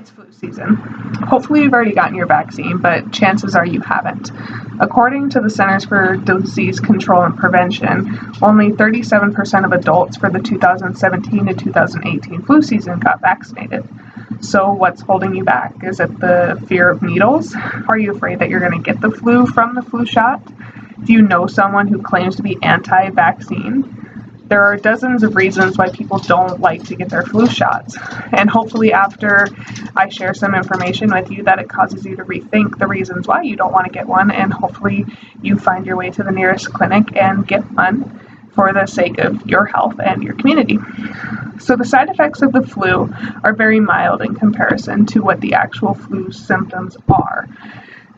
It's flu season. Hopefully you've already gotten your vaccine, but chances are you haven't. According to the Centers for Disease Control and Prevention, only 37% of adults for the 2017 to 2018 flu season got vaccinated. So what's holding you back? Is it the fear of needles? Are you afraid that you're going to get the flu from the flu shot? Do you know someone who claims to be anti-vaccine? There are dozens of reasons why people don't like to get their flu shots, and hopefully after I share some information with you that it causes you to rethink the reasons why you don't want to get one, and hopefully you find your way to the nearest clinic and get one for the sake of your health and your community. So the side effects of the flu are very mild in comparison to what the actual flu symptoms are.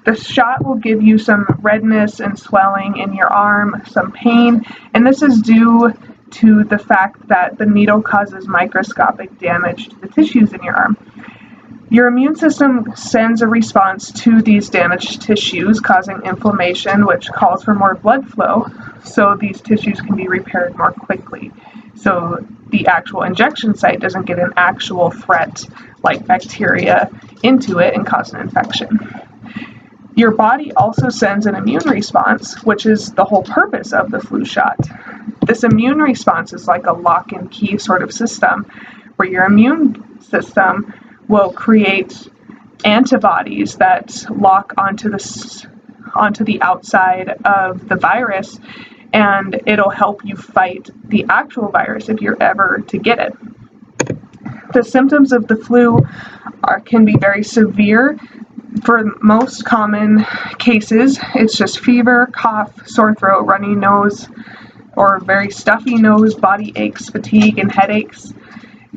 The shot will give you some redness and swelling in your arm, some pain, and this is due to the fact that the needle causes microscopic damage to the tissues in your arm. Your immune system sends a response to these damaged tissues, causing inflammation, which calls for more blood flow, so these tissues can be repaired more quickly. So the actual injection site doesn't get an actual threat like bacteria into it and cause an infection. Your body also sends an immune response, which is the whole purpose of the flu shot. This immune response is like a lock and key sort of system where your immune system will create antibodies that lock onto the outside of the virus, and it'll help you fight the actual virus if you're ever to get it. The symptoms of the flu can be very severe. For most common cases, it's just fever, cough, sore throat, runny nose, or very stuffy nose, body aches, fatigue, and headaches.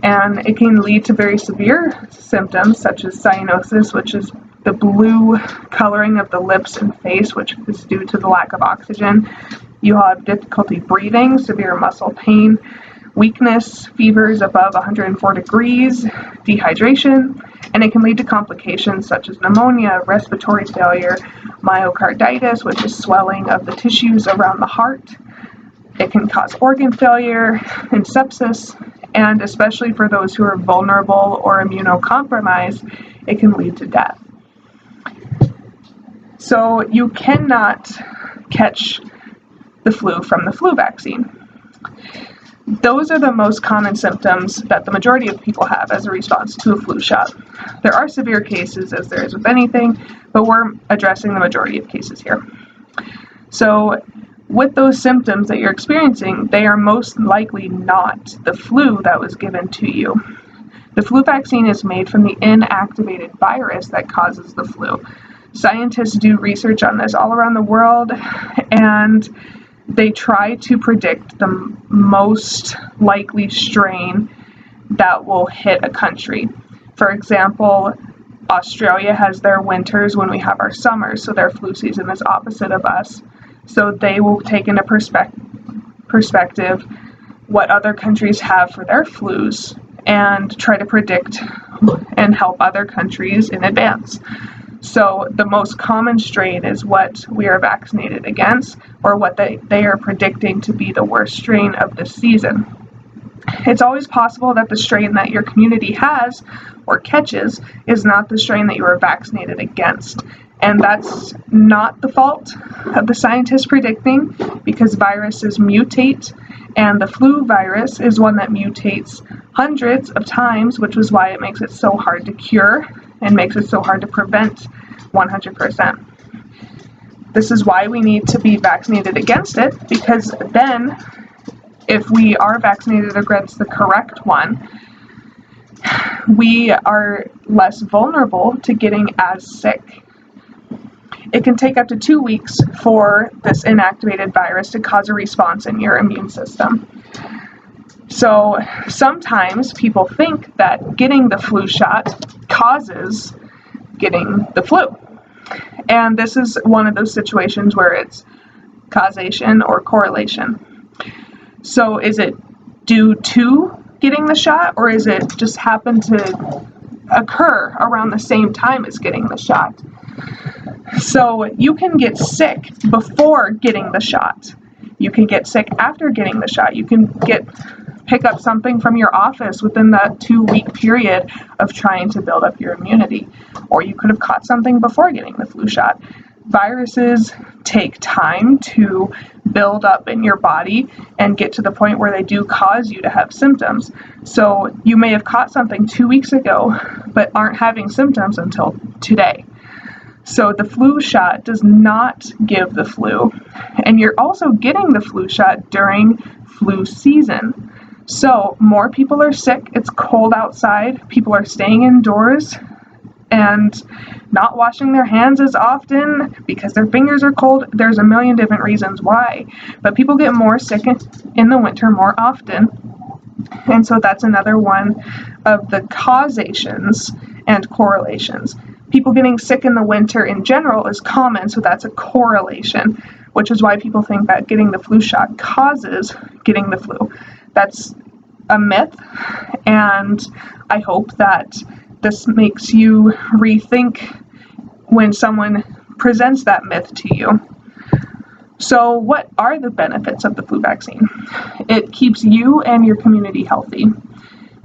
And it can lead to very severe symptoms such as cyanosis, which is the blue coloring of the lips and face, which is due to the lack of oxygen. You'll have difficulty breathing, severe muscle pain, weakness, fevers above 104 degrees, dehydration, and it can lead to complications such as pneumonia, respiratory failure, myocarditis, which is swelling of the tissues around the heart. It can cause organ failure and sepsis, and especially for those who are vulnerable or immunocompromised, it can lead to death. So you cannot catch the flu from the flu vaccine. Those are the most common symptoms that the majority of people have as a response to a flu shot. There are severe cases, as there is with anything, but we're addressing the majority of cases here. So with those symptoms that you're experiencing, they are most likely not the flu that was given to you. The flu vaccine is made from the inactivated virus that causes the flu. Scientists do research on this all around the world, and they try to predict the most likely strain that will hit a country. For example, Australia has their winters when we have our summers, so their flu season is opposite of us. So they will take into perspective what other countries have for their flus and try to predict and help other countries in advance. So the most common strain is what we are vaccinated against, or what they are predicting to be the worst strain of this season. It's always possible that the strain that your community has or catches is not the strain that you are vaccinated against. And that's not the fault of the scientists predicting, because viruses mutate, and the flu virus is one that mutates hundreds of times, which is why it makes it so hard to cure and makes it so hard to prevent 100%. This is why we need to be vaccinated against it, because then if we are vaccinated against the correct one, we are less vulnerable to getting as sick. It can take up to 2 weeks for this inactivated virus to cause a response in your immune system. So sometimes people think that getting the flu shot causes getting the flu. And this is one of those situations where it's causation or correlation. So is it due to getting the shot, or is it just happen to occur around the same time as getting the shot? So you can get sick before getting the shot. You can get sick after getting the shot. You can get pick up something from your office within that 2-week period of trying to build up your immunity. Or you could have caught something before getting the flu shot. Viruses take time to build up in your body and get to the point where they do cause you to have symptoms. So you may have caught something 2 weeks ago, but aren't having symptoms until today. So the flu shot does not give the flu, and you're also getting the flu shot during flu season. So more people are sick, it's cold outside, people are staying indoors and not washing their hands as often because their fingers are cold. There's a million different reasons why, but people get more sick in the winter more often. And so that's another one of the causations and correlations. People getting sick in the winter in general is common, so that's a correlation, which is why people think that getting the flu shot causes getting the flu. That's a myth, and I hope that this makes you rethink when someone presents that myth to you. So what are the benefits of the flu vaccine? It keeps you and your community healthy.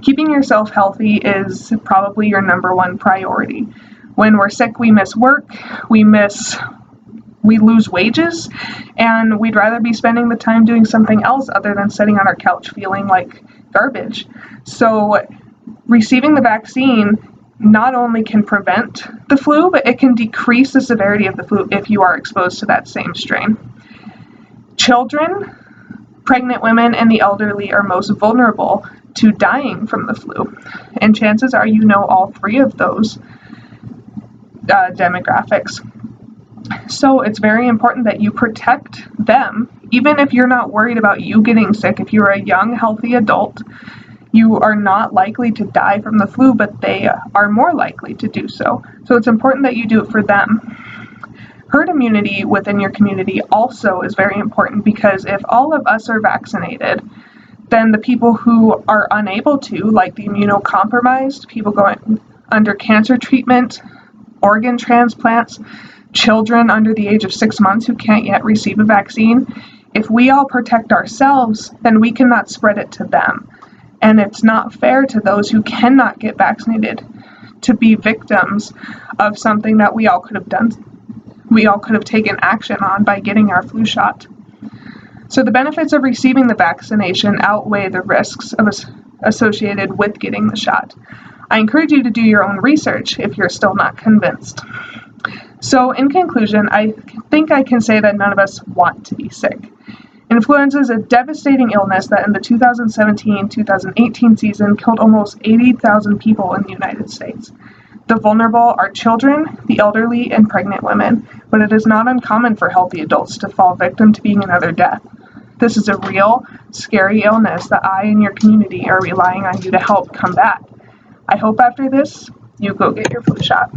Keeping yourself healthy is probably your number one priority. When we're sick, we miss work, we lose wages, and we'd rather be spending the time doing something else other than sitting on our couch feeling like garbage. So receiving the vaccine not only can prevent the flu, but it can decrease the severity of the flu if you are exposed to that same strain. Children, pregnant women, and the elderly are most vulnerable to dying from the flu, and chances are you know all three of those demographics. So it's very important that you protect them, even if you're not worried about you getting sick. If you're a young, healthy adult, you are not likely to die from the flu, but they are more likely to do so. So it's important that you do it for them. Herd immunity within your community also is very important, because if all of us are vaccinated, then the people who are unable to, like the immunocompromised, people going under cancer treatment, organ transplants, children under the age of 6 months who can't yet receive a vaccine, if we all protect ourselves, then we cannot spread it to them. And it's not fair to those who cannot get vaccinated to be victims of something that we all could have done. We all could have taken action on by getting our flu shot. So the benefits of receiving the vaccination outweigh the risks associated with getting the shot. I encourage you to do your own research if you're still not convinced. So in conclusion, I think I can say that none of us want to be sick. Influenza is a devastating illness that in the 2017-2018 season killed almost 80,000 people in the United States. The vulnerable are children, the elderly, and pregnant women, but it is not uncommon for healthy adults to fall victim to being another death. This is a real, scary illness that I and your community are relying on you to help combat. I hope after this, you go get your flu shot.